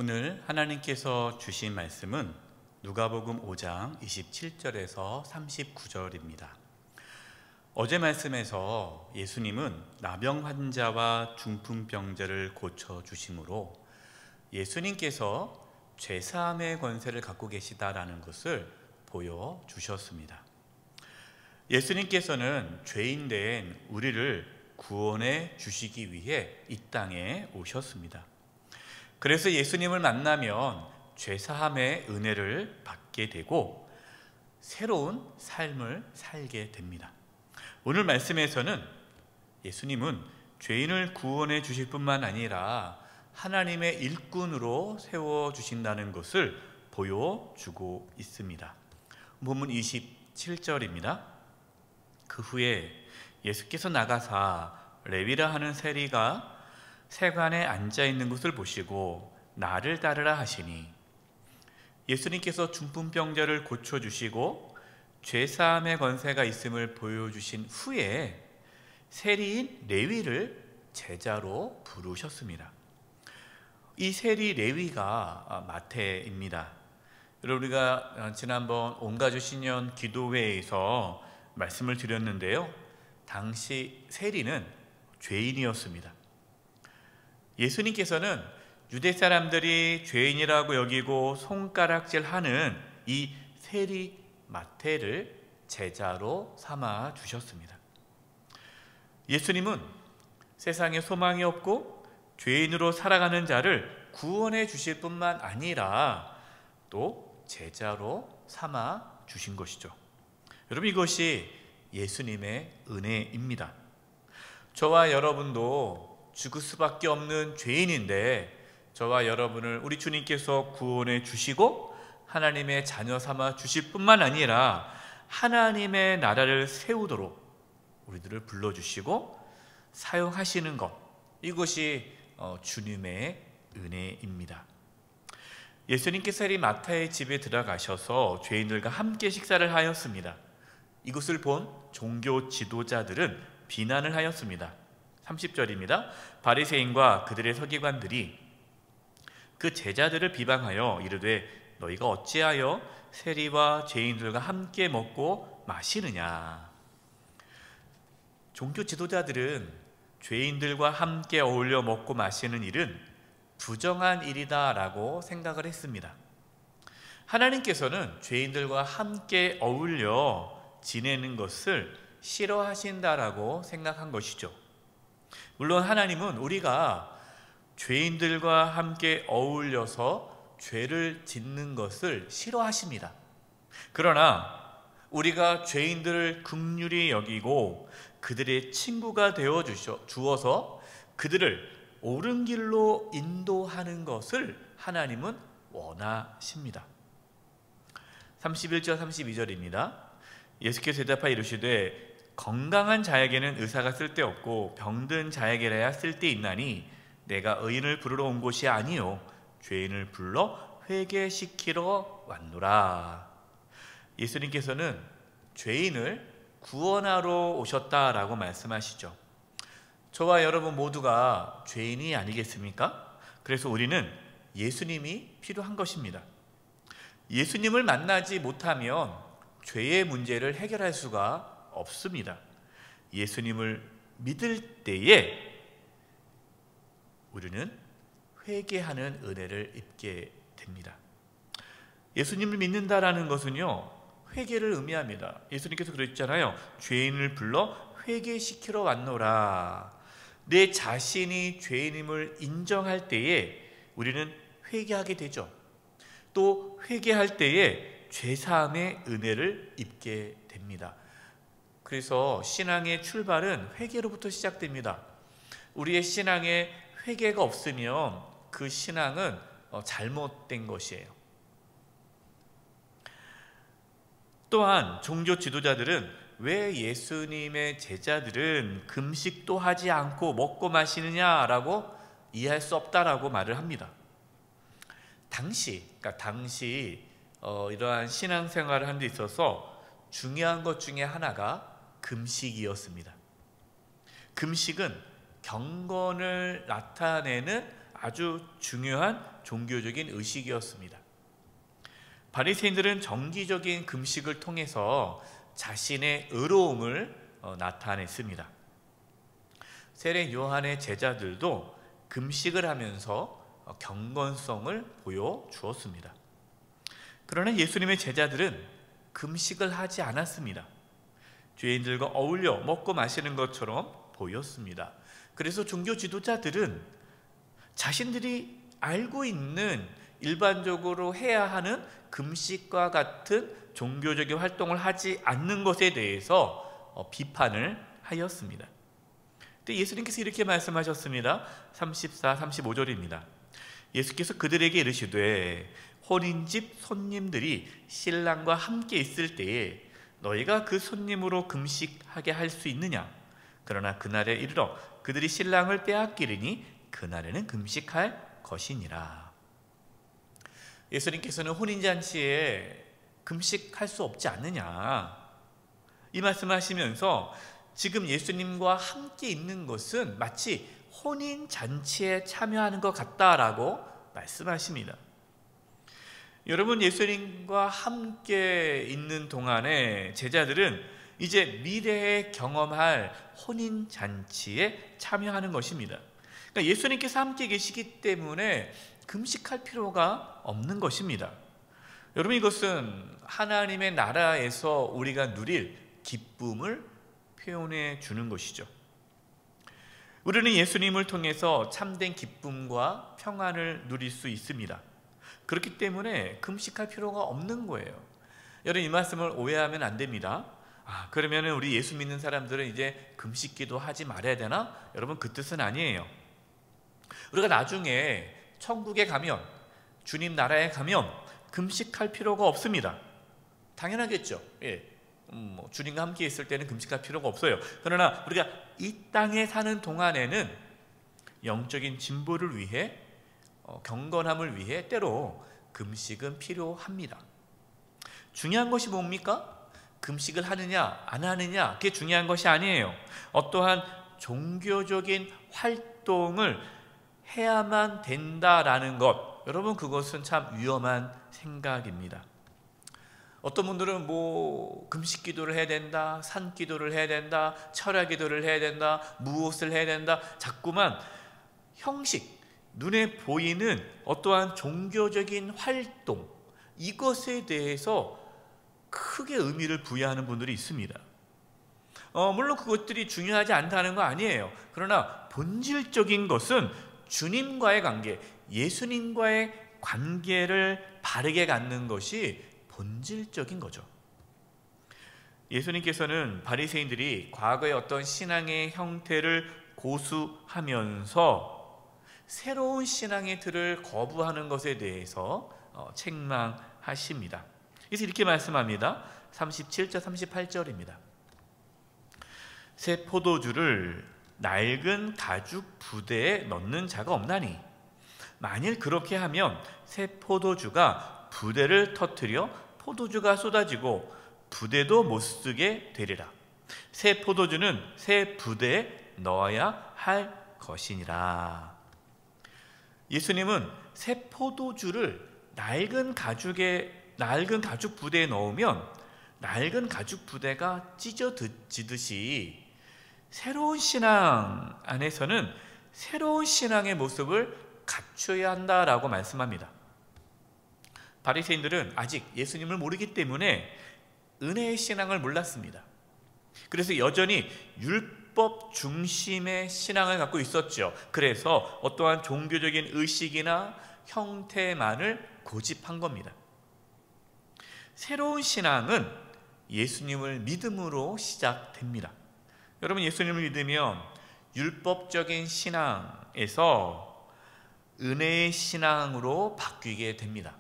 오늘 하나님께서 주신 말씀은 누가복음 5장 27절에서 39절입니다. 어제 말씀에서 예수님은 나병 환자와 중풍병자를 고쳐주심으로 예수님께서 죄사함의 권세를 갖고 계시다라는 것을 보여주셨습니다. 예수님께서는 죄인된 우리를 구원해 주시기 위해 이 땅에 오셨습니다. 그래서 예수님을 만나면 죄사함의 은혜를 받게 되고 새로운 삶을 살게 됩니다. 오늘 말씀에서는 예수님은 죄인을 구원해 주실 뿐만 아니라 하나님의 일꾼으로 세워주신다는 것을 보여주고 있습니다. 본문 27절입니다. 그 후에 예수께서 나가사 레위라 하는 세리가 세관에 앉아있는 것을 보시고 나를 따르라 하시니, 예수님께서 중풍병자를 고쳐주시고 죄사함의 권세가 있음을 보여주신 후에 세리인 레위를 제자로 부르셨습니다. 이 세리 레위가 마태입니다. 여러분, 우리가 지난번 온가족 신년 기도회에서 말씀을 드렸는데요, 당시 세리는 죄인이었습니다. 예수님께서는 유대 사람들이 죄인이라고 여기고 손가락질하는 이 세리 마태를 제자로 삼아 주셨습니다. 예수님은 세상에 소망이 없고 죄인으로 살아가는 자를 구원해 주실 뿐만 아니라 또 제자로 삼아 주신 것이죠. 여러분, 이것이 예수님의 은혜입니다. 저와 여러분도 죽을 수밖에 없는 죄인인데 저와 여러분을 우리 주님께서 구원해 주시고 하나님의 자녀 삼아 주실 뿐만 아니라 하나님의 나라를 세우도록 우리들을 불러주시고 사용하시는 것, 이것이 주님의 은혜입니다. 예수님께서 이 마태의 집에 들어가셔서 죄인들과 함께 식사를 하였습니다. 이것을 본 종교 지도자들은 비난을 하였습니다. 30절입니다. 바리새인과 그들의 서기관들이 그 제자들을 비방하여 이르되 너희가 어찌하여 세리와 죄인들과 함께 먹고 마시느냐. 종교 지도자들은 죄인들과 함께 어울려 먹고 마시는 일은 부정한 일이다라고 생각을 했습니다. 하나님께서는 죄인들과 함께 어울려 지내는 것을 싫어하신다라고 생각한 것이죠. 물론 하나님은 우리가 죄인들과 함께 어울려서 죄를 짓는 것을 싫어하십니다. 그러나 우리가 죄인들을 긍휼히 여기고 그들의 친구가 되어 주어서 그들을 옳은 길로 인도하는 것을 하나님은 원하십니다. 31절 32절입니다. 예수께서 대답하여 이르시되 건강한 자에게는 의사가 쓸데없고 병든 자에게라야 쓸데있나니 내가 의인을 부르러 온 곳이 아니요 죄인을 불러 회개시키러 왔노라. 예수님께서는 죄인을 구원하러 오셨다라고 말씀하시죠. 저와 여러분 모두가 죄인이 아니겠습니까? 그래서 우리는 예수님이 필요한 것입니다. 예수님을 만나지 못하면 죄의 문제를 해결할 수가 없습니다. 예수님을 믿을 때에 우리는 회개하는 은혜를 입게 됩니다. 예수님을 믿는다라는 것은요, 회개를 의미합니다. 예수님께서 그랬잖아요. 죄인을 불러 회개시키러 왔노라. 내 자신이 죄인임을 인정할 때에 우리는 회개하게 되죠. 또 회개할 때에 죄사함의 은혜를 입게 됩니다. 그래서 신앙의 출발은 회개로부터 시작됩니다. 우리의 신앙에 회개가 없으면 그 신앙은 잘못된 것이에요. 또한 종교 지도자들은 왜 예수님의 제자들은 금식도 하지 않고 먹고 마시느냐라고 이해할 수 없다라고 말을 합니다. 당시 이러한 신앙생활을 하는 데 있어서 중요한 것 중에 하나가 금식이었습니다. 금식은 경건을 나타내는 아주 중요한 종교적인 의식이었습니다. 바리새인들은 정기적인 금식을 통해서 자신의 의로움을 나타냈습니다. 세례 요한의 제자들도 금식을 하면서 경건성을 보여주었습니다. 그러나 예수님의 제자들은 금식을 하지 않았습니다. 죄인들과 어울려 먹고 마시는 것처럼 보였습니다. 그래서 종교 지도자들은 자신들이 알고 있는 일반적으로 해야 하는 금식과 같은 종교적인 활동을 하지 않는 것에 대해서 비판을 하였습니다. 근데 예수님께서 이렇게 말씀하셨습니다. 34, 35절입니다. 예수께서 그들에게 이르시되 혼인집 손님들이 신랑과 함께 있을 때에 너희가 그 손님으로 금식하게 할 수 있느냐? 그러나 그날에 이르러 그들이 신랑을 빼앗기리니 그날에는 금식할 것이니라. 예수님께서는 혼인잔치에 금식할 수 없지 않느냐, 이 말씀하시면서 지금 예수님과 함께 있는 것은 마치 혼인잔치에 참여하는 것 같다라고 말씀하십니다. 여러분, 예수님과 함께 있는 동안에 제자들은 이제 미래에 경험할 혼인잔치에 참여하는 것입니다. 그러니까 예수님께서 함께 계시기 때문에 금식할 필요가 없는 것입니다. 여러분, 이것은 하나님의 나라에서 우리가 누릴 기쁨을 표현해 주는 것이죠. 우리는 예수님을 통해서 참된 기쁨과 평안을 누릴 수 있습니다. 그렇기 때문에 금식할 필요가 없는 거예요. 여러분, 이 말씀을 오해하면 안 됩니다. 그러면 우리 예수 믿는 사람들은 이제 금식기도 하지 말아야 되나? 여러분, 그 뜻은 아니에요. 우리가 나중에 천국에 가면, 주님 나라에 가면 금식할 필요가 없습니다. 당연하겠죠. 주님과 함께 있을 때는 금식할 필요가 없어요. 그러나 우리가 이 땅에 사는 동안에는 영적인 진보를 위해, 경건함을 위해 때로 금식은 필요합니다. 중요한 것이 뭡니까? 금식을 하느냐 안 하느냐, 그게 중요한 것이 아니에요. 어떠한 종교적인 활동을 해야만 된다라는 것, 여러분, 그것은 참 위험한 생각입니다. 어떤 분들은 금식 기도를 해야 된다, 산 기도를 해야 된다, 철야 기도를 해야 된다, 무엇을 해야 된다, 자꾸만 형식, 눈에 보이는 어떠한 종교적인 활동, 이것에 대해서 크게 의미를 부여하는 분들이 있습니다. 물론 그것들이 중요하지 않다는 거 아니에요. 그러나 본질적인 것은 주님과의 관계, 예수님과의 관계를 바르게 갖는 것이 본질적인 거죠. 예수님께서는 바리새인들이 과거의 어떤 신앙의 형태를 고수하면서 새로운 신앙의 틀을 거부하는 것에 대해서 책망하십니다. 그래서 이렇게 말씀합니다. 37절 38절입니다. 새 포도주를 낡은 가죽 부대에 넣는 자가 없나니 만일 그렇게 하면 새 포도주가 부대를 터뜨려 포도주가 쏟아지고 부대도 못 쓰게 되리라. 새 포도주는 새 부대에 넣어야 할 것이니라. 예수님은 새 포도주를 낡은 가죽 부대에 넣으면 낡은 가죽 부대가 찢어지듯이 새로운 신앙 안에서는 새로운 신앙의 모습을 갖춰야 한다라고 말씀합니다. 바리새인들은 아직 예수님을 모르기 때문에 은혜의 신앙을 몰랐습니다. 그래서 여전히 율법 중심의 신앙을 갖고 있었죠. 그래서 어떠한 종교적인 의식이나 형태만을 고집한 겁니다. 새로운 신앙은 예수님을 믿음으로 시작됩니다. 여러분, 예수님을 믿으면 율법적인 신앙에서 은혜의 신앙으로 바뀌게 됩니다.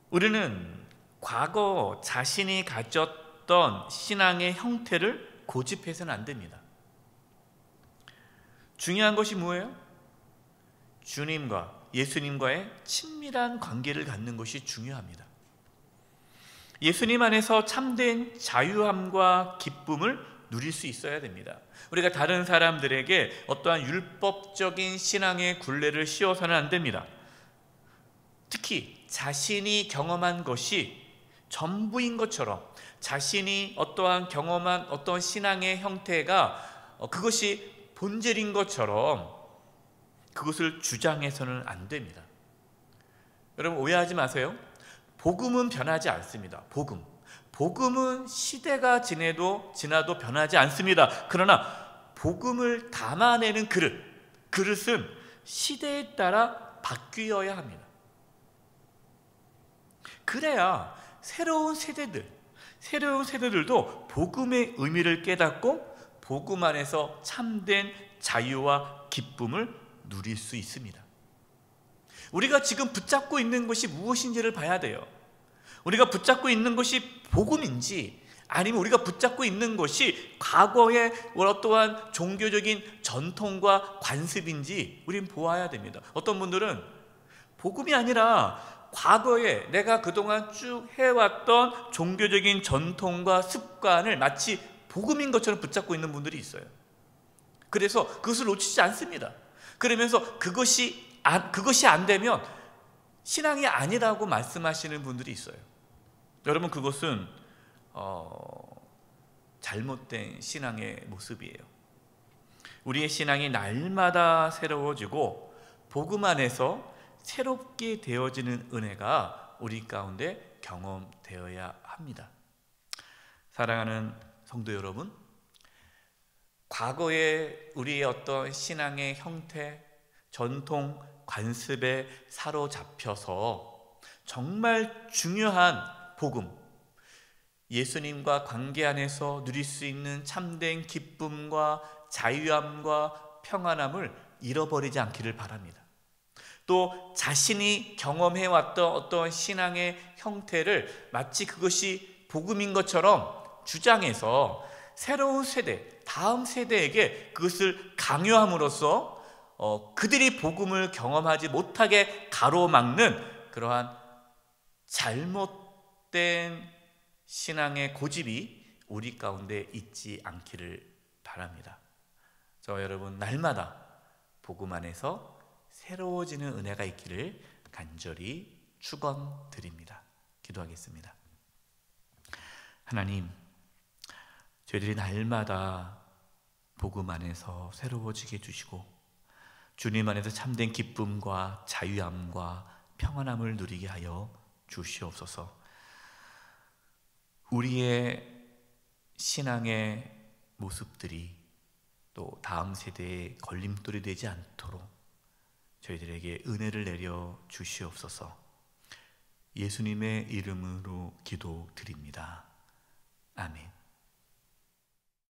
우리는 과거 자신이 가졌던 신앙의 형태를 고집해서는 안 됩니다. 중요한 것이 뭐예요? 주님과 예수님과의 친밀한 관계를 갖는 것이 중요합니다. 예수님 안에서 참된 자유함과 기쁨을 누릴 수 있어야 됩니다. 우리가 다른 사람들에게 어떠한 율법적인 신앙의 굴레를 씌워서는 안 됩니다. 특히 자신이 경험한 것이 전부인 것처럼, 자신이 어떠한 경험한 어떤 신앙의 형태가 그것이 본질인 것처럼 그것을 주장해서는 안 됩니다. 여러분 오해하지 마세요. 복음은 변하지 않습니다. 복음은 시대가 지나도 변하지 않습니다. 그러나 복음을 담아내는 그릇은 시대에 따라 바뀌어야 합니다. 그래야 새로운 세대들도 복음의 의미를 깨닫고 복음 안에서 참된 자유와 기쁨을 누릴 수 있습니다. 우리가 지금 붙잡고 있는 것이 무엇인지를 봐야 돼요. 우리가 붙잡고 있는 것이 복음인지 아니면 우리가 붙잡고 있는 것이 과거의 어떠한 종교적인 전통과 관습인지 우리는 보아야 됩니다. 어떤 분들은 복음이 아니라 과거에 내가 그동안 쭉 해왔던 종교적인 전통과 습관을 마치 복음인 것처럼 붙잡고 있는 분들이 있어요. 그래서 그것을 놓치지 않습니다. 그러면서 그것이 안 되면 신앙이 아니라고 말씀하시는 분들이 있어요. 여러분 그것은 잘못된 신앙의 모습이에요. 우리의 신앙이 날마다 새로워지고 복음 안에서 새롭게 되어지는 은혜가 우리 가운데 경험되어야 합니다. 사랑하는 성도 여러분, 과거에 우리의 어떤 신앙의 형태, 전통, 관습에 사로잡혀서 정말 중요한 복음, 예수님과 관계 안에서 누릴 수 있는 참된 기쁨과 자유함과 평안함을 잃어버리지 않기를 바랍니다. 또 자신이 경험해왔던 어떤 신앙의 형태를 마치 그것이 복음인 것처럼 주장해서 새로운 세대, 다음 세대에게 그것을 강요함으로써 그들이 복음을 경험하지 못하게 가로막는 그러한 잘못된 신앙의 고집이 우리 가운데 있지 않기를 바랍니다. 저와 여러분 날마다 복음 안에서 새로워지는 은혜가 있기를 간절히 축원드립니다. 기도하겠습니다. 하나님, 저희들이 날마다 복음 안에서 새로워지게 해주시고 주님 안에서 참된 기쁨과 자유함과 평안함을 누리게 하여 주시옵소서. 우리의 신앙의 모습들이 또 다음 세대의 걸림돌이 되지 않도록 저희들에게 은혜를 내려 주시옵소서. 예수님의 이름으로 기도드립니다. 아멘.